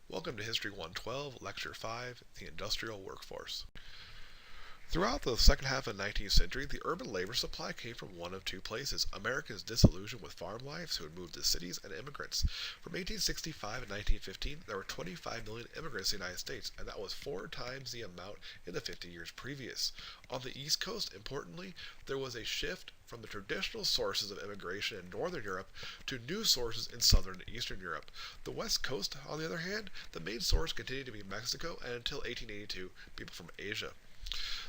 Welcome to History 112, Lecture 5, The Industrial Workforce. Throughout the second half of the 19th century, the urban labor supply came from one of two places: Americans' disillusioned with farm lives who had moved to cities, and immigrants. From 1865 to 1915, there were 25 million immigrants in the United States, and that was 4 times the amount in the 50 years previous. On the East Coast, importantly, there was a shift from the traditional sources of immigration in Northern Europe to new sources in Southern and Eastern Europe. The West Coast, on the other hand, the main source continued to be Mexico, and until 1882, people from Asia.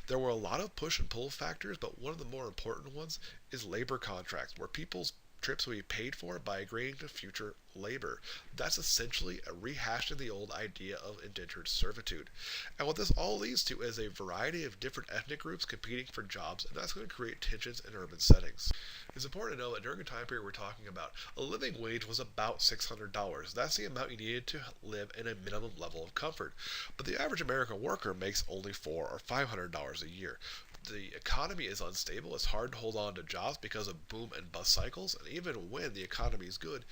There were a lot of push and pull factors, but one of the more important ones is labor contracts, where people's trips will be paid for by agreeing to future labor. That's essentially a rehashing the old idea of indentured servitude. And what this all leads to is a variety of different ethnic groups competing for jobs, and that's going to create tensions in urban settings. It's important to know that during a time period we're talking about, a living wage was about $600. That's the amount you needed to live in a minimum level of comfort. But the average American worker makes only $400 or $500 a year. The economy is unstable. It's hard to hold on to jobs because of boom and bust cycles, and even when the economy is good,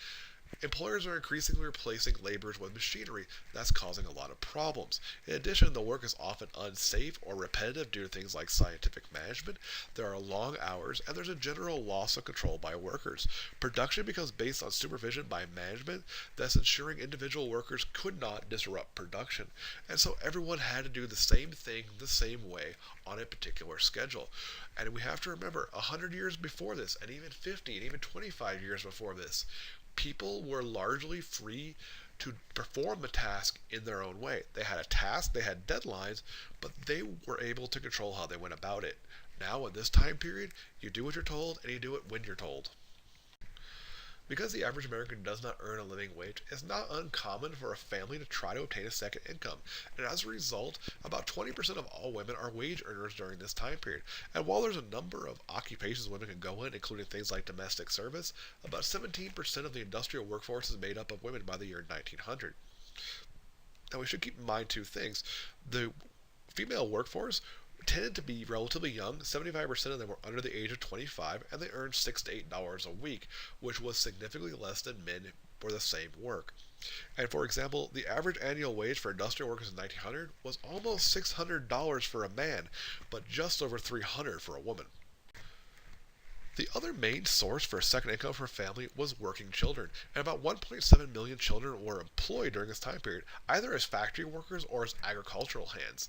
employers are increasingly replacing laborers with machinery. That's causing a lot of problems. In addition, the work is often unsafe or repetitive due to things like scientific management. There are long hours, and there's a general loss of control by workers. Production becomes based on supervision by management, thus ensuring individual workers could not disrupt production. And so everyone had to do the same thing the same way on a particular schedule. And we have to remember, 100 years before this, and even 50 and even 25 years before this, people were largely free to perform the task in their own way. They had a task, they had deadlines, but they were able to control how they went about it. Now, in this time period, you do what you're told and you do it when you're told. Because the average American does not earn a living wage, it's not uncommon for a family to try to obtain a second income. And as a result, about 20% of all women are wage earners during this time period. And while there's a number of occupations women can go in, including things like domestic service, about 17% of the industrial workforce is made up of women by the year 1900. Now we should keep in mind two things. The female workforce tended to be relatively young. 75% of them were under the age of 25, and they earned $6 to $8 a week, which was significantly less than men for the same work. And for example, the average annual wage for industrial workers in 1900 was almost $600 for a man, but just over $300 for a woman. The other main source for a second income for a family was working children, and about 1.7 million children were employed during this time period, either as factory workers or as agricultural hands.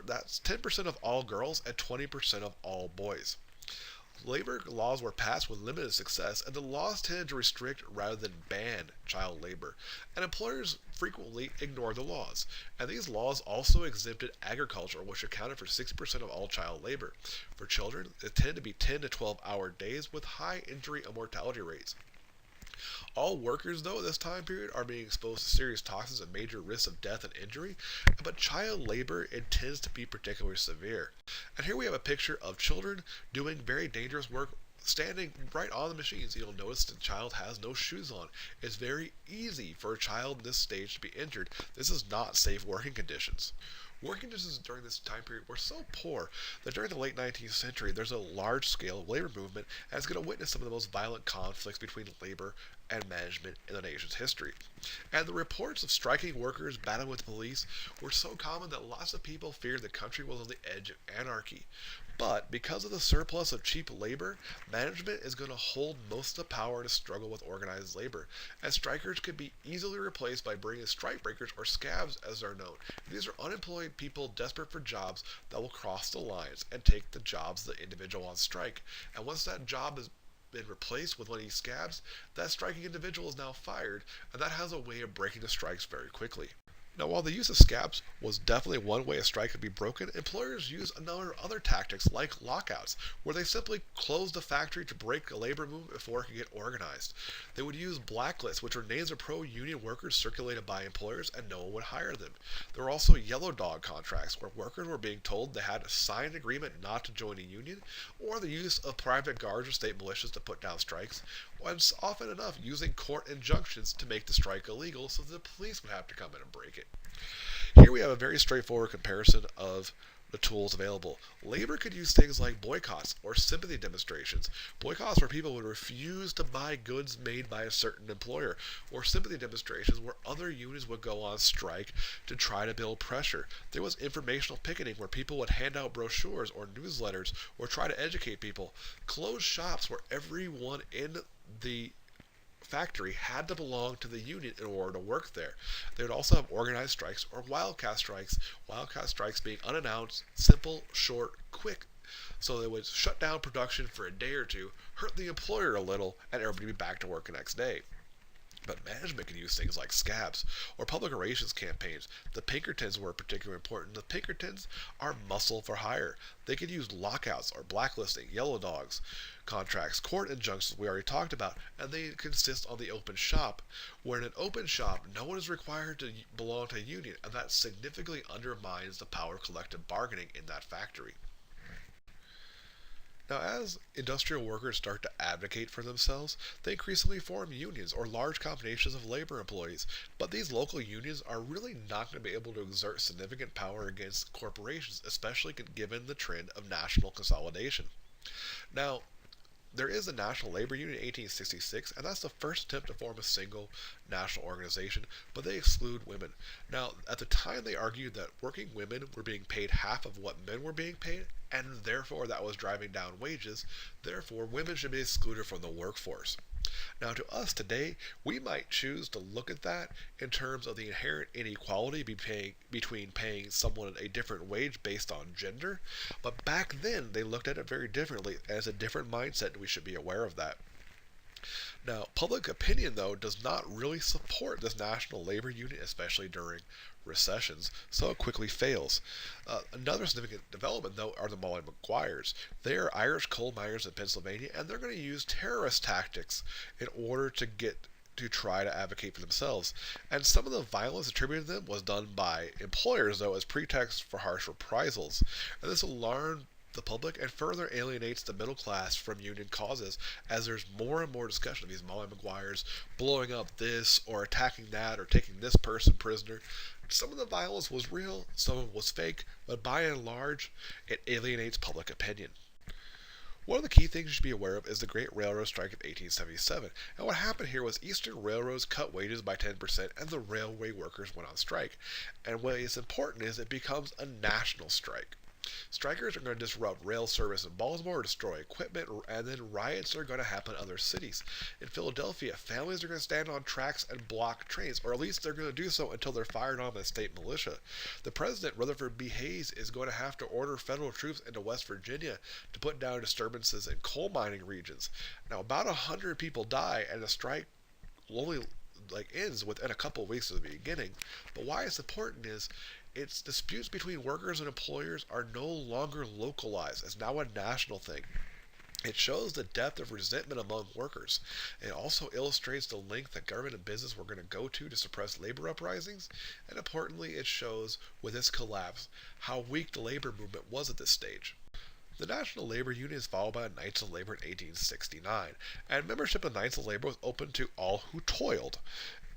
That's 10% of all girls and 20% of all boys. Labor laws were passed with limited success, and the laws tended to restrict rather than ban child labor, and employers frequently ignored the laws. And these laws also exempted agriculture, which accounted for 60% of all child labor. For children, it tended to be 10 to 12-hour days with high injury and mortality rates. All workers, though, at this time period are being exposed to serious toxins and major risks of death and injury, but child labor it tends to be particularly severe. And here we have a picture of children doing very dangerous work standing right on the machines. You'll notice the child has no shoes on. It's very easy for a child in this stage to be injured. This is not safe working conditions. Working conditions during this time period were so poor that during the late 19th century there's a large-scale labor movement and it's going to witness some of the most violent conflicts between labor and management in the nation's history. And the reports of striking workers battling with the police were so common that lots of people feared the country was on the edge of anarchy. But because of the surplus of cheap labor, management is going to hold most of the power to struggle with organized labor, and strikers could be easily replaced by bringing strikebreakers, or scabs as they're known. These are unemployed people desperate for jobs that will cross the lines and take the jobs of the individual on strike. And once that job has been replaced with one of these scabs, that striking individual is now fired, and that has a way of breaking the strikes very quickly. Now, while the use of scabs was definitely one way a strike could be broken, employers used a number of other tactics like lockouts, where they simply closed the factory to break a labor movement before it could get organized. They would use blacklists, which were names of pro-union workers circulated by employers, and no one would hire them. There were also yellow dog contracts, where workers were being told they had to sign an agreement not to join a union, or the use of private guards or state militias to put down strikes, and often enough using court injunctions to make the strike illegal so that the police would have to come in and break it. Here we have a very straightforward comparison of the tools available. Labor could use things like boycotts or sympathy demonstrations. Boycotts where people would refuse to buy goods made by a certain employer, or sympathy demonstrations where other unions would go on strike to try to build pressure. There was informational picketing where people would hand out brochures or newsletters or try to educate people. Closed shops where everyone in the factory had to belong to the union in order to work there. They would also have organized strikes or wildcat strikes being unannounced, simple, short, quick. So they would shut down production for a day or two, hurt the employer a little, and everybody would be back to work the next day. But management can use things like scabs or public relations campaigns. The Pinkertons were particularly important. The Pinkertons are muscle for hire. They could use lockouts or blacklisting, yellow dogs, contracts, court injunctions we already talked about, and they consist on the open shop, where in an open shop no one is required to belong to a union, and that significantly undermines the power of collective bargaining in that factory. Now, as industrial workers start to advocate for themselves, they increasingly form unions or large combinations of labor employees. But these local unions are really not going to be able to exert significant power against corporations, especially given the trend of national consolidation. Now, there is a National Labor Union in 1866, and that's the first attempt to form a single national organization, but they exclude women. Now, at the time, they argued that working women were being paid half of what men were being paid, and therefore that was driving down wages. Therefore, women should be excluded from the workforce. Now, to us today, we might choose to look at that in terms of the inherent inequality between paying someone a different wage based on gender. But back then, they looked at it very differently as a different mindset, and we should be aware of that. Now, public opinion, though, does not really support this national labor union, especially during recessions, so it quickly fails. Another significant development, though, are the Molly Maguires. They are Irish coal miners in Pennsylvania, and they're going to use terrorist tactics in order to try to advocate for themselves. And some of the violence attributed to them was done by employers, though, as pretext for harsh reprisals. And this alarmed the public and further alienates the middle class from union causes, as there's more and more discussion of these Molly Maguires blowing up this or attacking that or taking this person prisoner. Some of the violence was real, some of it was fake, but by and large, it alienates public opinion. One of the key things you should be aware of is the Great Railroad Strike of 1877. And what happened here was Eastern railroads cut wages by 10% and the railway workers went on strike. And what is important is it becomes a national strike. Strikers are going to disrupt rail service in Baltimore, destroy equipment, and then riots are going to happen in other cities. In Philadelphia, families are going to stand on tracks and block trains, or at least they're going to do so until they're fired on by the state militia. The president, Rutherford B. Hayes, is going to have to order federal troops into West Virginia to put down disturbances in coal mining regions. Now, about 100 people die, and the strike only ends within a couple of weeks of the beginning. But why it's important is its disputes between workers and employers are no longer localized. It's now a national thing. It shows the depth of resentment among workers. It also illustrates the length that government and business were going to go to suppress labor uprisings. And importantly, it shows, with its collapse, how weak the labor movement was at this stage. The National Labor Union is followed by the Knights of Labor in 1869, and membership of Knights of Labor was open to all who toiled,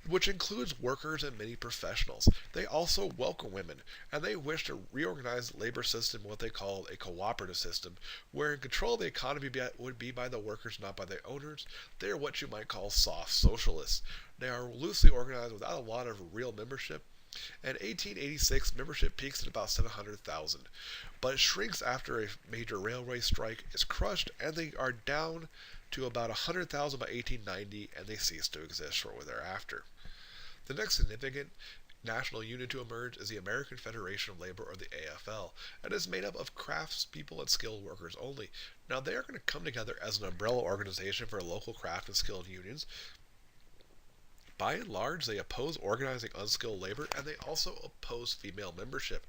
which includes workers and many professionals. They also welcome women, and they wish to reorganize the labor system in what they call a cooperative system, where control of the economy would be by the workers, not by the owners. They are what you might call soft socialists. They are loosely organized without a lot of real membership. In 1886, membership peaks at about 700,000, but it shrinks after a major railway strike is crushed, and they are down to about 100,000 by 1890, and they cease to exist shortly thereafter. The next significant national union to emerge is the American Federation of Labor, or the AFL, and is made up of craftspeople and skilled workers only. Now, they are going to come together as an umbrella organization for local craft and skilled unions. By and large, they oppose organizing unskilled labor, and they also oppose female membership.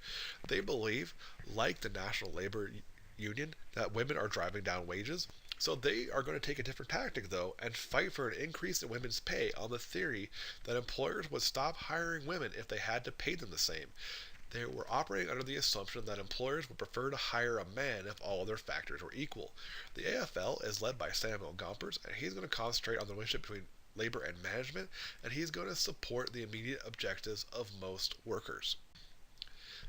They believe, like the National Labor Union, that women are driving down wages. So they are going to take a different tactic, though, and fight for an increase in women's pay on the theory that employers would stop hiring women if they had to pay them the same. They were operating under the assumption that employers would prefer to hire a man if all other factors were equal. The AFL is led by Samuel Gompers, and he's going to concentrate on the relationship between labor and management, and he's going to support the immediate objectives of most workers.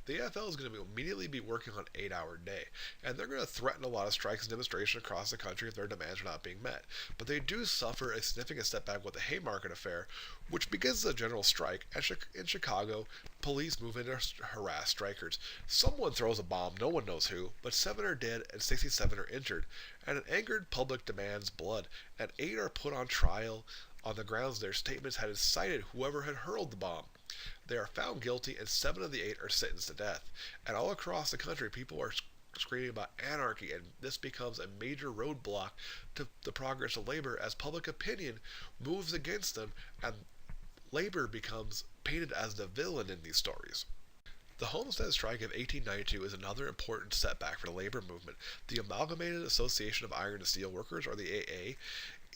the AFL is going to immediately be working on an 8-hour day, and they're going to threaten a lot of strikes and demonstrations across the country if their demands are not being met. But they do suffer a significant setback with the Haymarket affair, which begins as a general strike. In Chicago, police move in to harass strikers. Someone throws a bomb, no one knows who, but 7 are dead and 67 are injured, and an angered public demands blood, and 8 are put on trial on the grounds their statements had incited whoever had hurled the bomb. They are found guilty, and 7 of the 8 are sentenced to death. And all across the country, people are screaming about anarchy, and this becomes a major roadblock to the progress of labor as public opinion moves against them, and labor becomes painted as the villain in these stories. The Homestead Strike of 1892 is another important setback for the labor movement. The Amalgamated Association of Iron and Steel Workers, or the AA,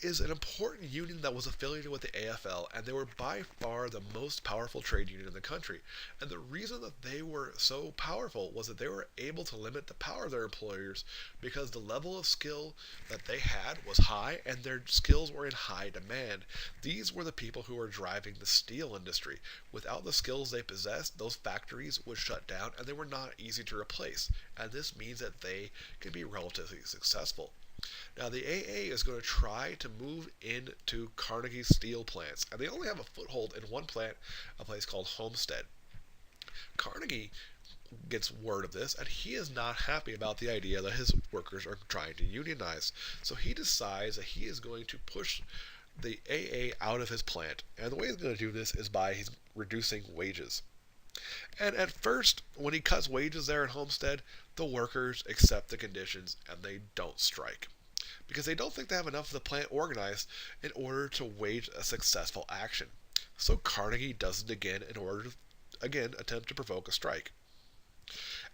is an important union that was affiliated with the AFL, and they were by far the most powerful trade union in the country. And the reason that they were so powerful was that they were able to limit the power of their employers because the level of skill that they had was high and their skills were in high demand. These were the people who were driving the steel industry. Without the skills they possessed, those factories would shut down and they were not easy to replace. And this means that they can be relatively successful. Now, the AA is going to try to move into Carnegie's steel plants, and they only have a foothold in one plant, a place called Homestead. Carnegie gets word of this, and he is not happy about the idea that his workers are trying to unionize. So he decides that he is going to push the AA out of his plant, and the way he's going to do this is by reducing wages. And at first, when he cuts wages there at Homestead, the workers accept the conditions and they don't strike. Because they don't think they have enough of the plant organized in order to wage a successful action. So Carnegie does it again in order to, again, attempt to provoke a strike.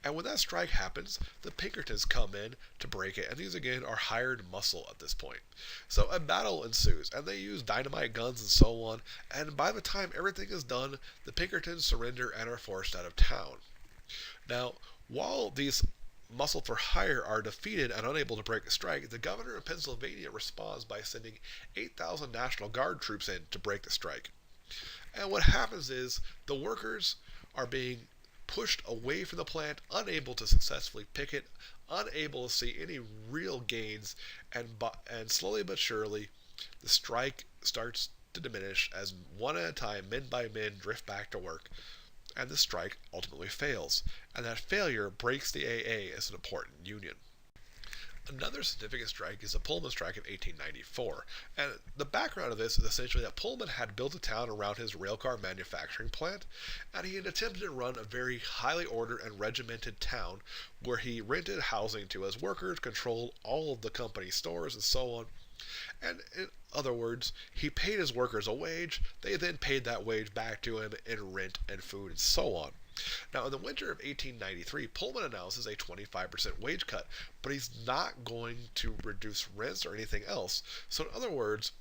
And when that strike happens, the Pinkertons come in to break it, and these again are hired muscle at this point. So a battle ensues, and they use dynamite guns and so on, and by the time everything is done, the Pinkertons surrender and are forced out of town. Now, while these muscle for hire are defeated and unable to break a strike, the governor of Pennsylvania responds by sending 8,000 National Guard troops in to break the strike. And what happens is the workers are being pushed away from the plant, unable to successfully picket, unable to see any real gains, and slowly but surely, the strike starts to diminish as one at a time, men by men, drift back to work, and the strike ultimately fails, and that failure breaks the AA as an important union. Another significant strike is the Pullman strike of 1894, and the background of this is essentially that Pullman had built a town around his railcar manufacturing plant, and he had attempted to run a very highly ordered and regimented town where he rented housing to his workers, controlled all of the company stores, and so on. And in other words, he paid his workers a wage, they then paid that wage back to him in rent and food and so on. Now, in the winter of 1893, Pullman announces a 25% wage cut, but he's not going to reduce rents or anything else. So, in other words,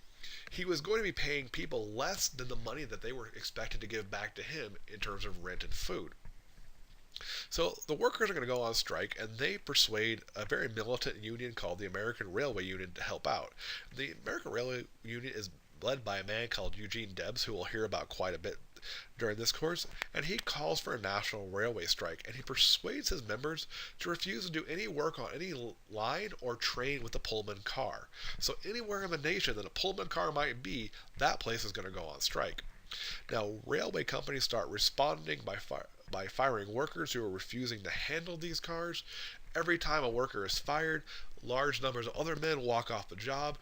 he was going to be paying people less than the money that they were expected to give back to him in terms of rent and food. So the workers are going to go on strike, and they persuade a very militant union called the American Railway Union to help out. The American Railway Union is led by a man called Eugene Debs, who we'll hear about quite a bit during this course, and he calls for a national railway strike, and he persuades his members to refuse to do any work on any line or train with a Pullman car. So anywhere in the nation that a Pullman car might be, that place is going to go on strike. Now, railway companies start responding by firing workers who are refusing to handle these cars. Every time a worker is fired, large numbers of other men walk off the job,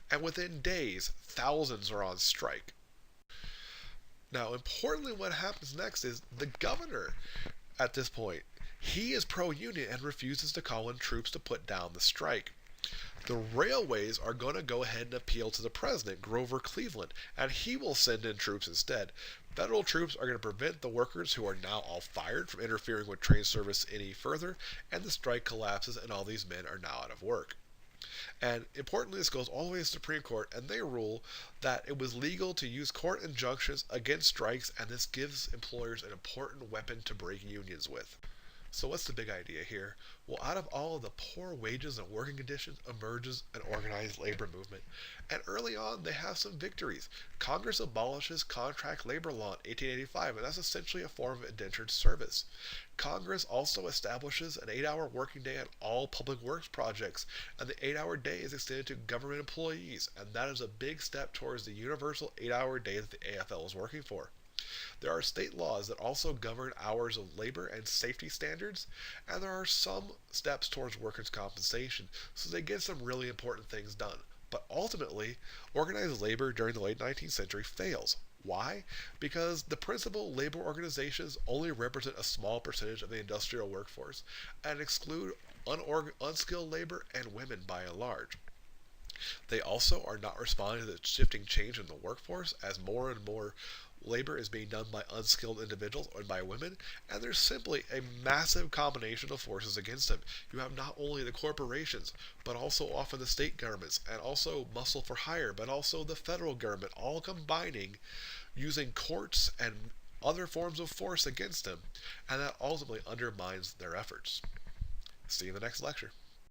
and within days, thousands are on strike. Now, importantly, what happens next is the governor, at this point, he is pro-union and refuses to call in troops to put down the strike. The railways are going to go ahead and appeal to the president, Grover Cleveland, and he will send in troops instead. Federal troops are going to prevent the workers, who are now all fired, from interfering with train service any further, and the strike collapses and all these men are now out of work. And importantly, this goes all the way to the Supreme Court, and they rule that it was legal to use court injunctions against strikes, and this gives employers an important weapon to break unions with. So what's the big idea here? Well, out of all of the poor wages and working conditions emerges an organized labor movement. And early on, they have some victories. Congress abolishes contract labor law in 1885, and that's essentially a form of indentured service. Congress also establishes an 8-hour working day on all public works projects, and the 8-hour day is extended to government employees, and that is a big step towards the universal 8-hour day that the AFL is working for. There are state laws that also govern hours of labor and safety standards, and there are some steps towards workers' compensation, so they get some really important things done. But ultimately, organized labor during the late 19th century fails. Why? Because the principal labor organizations only represent a small percentage of the industrial workforce and exclude unskilled labor and women by and large. They also are not responding to the shifting change in the workforce as more and more labor is being done by unskilled individuals or by women, and there's simply a massive combination of forces against them. You have not only the corporations, but also often the state governments, and also muscle for hire, but also the federal government, all combining using courts and other forms of force against them, and that ultimately undermines their efforts. See you in the next lecture.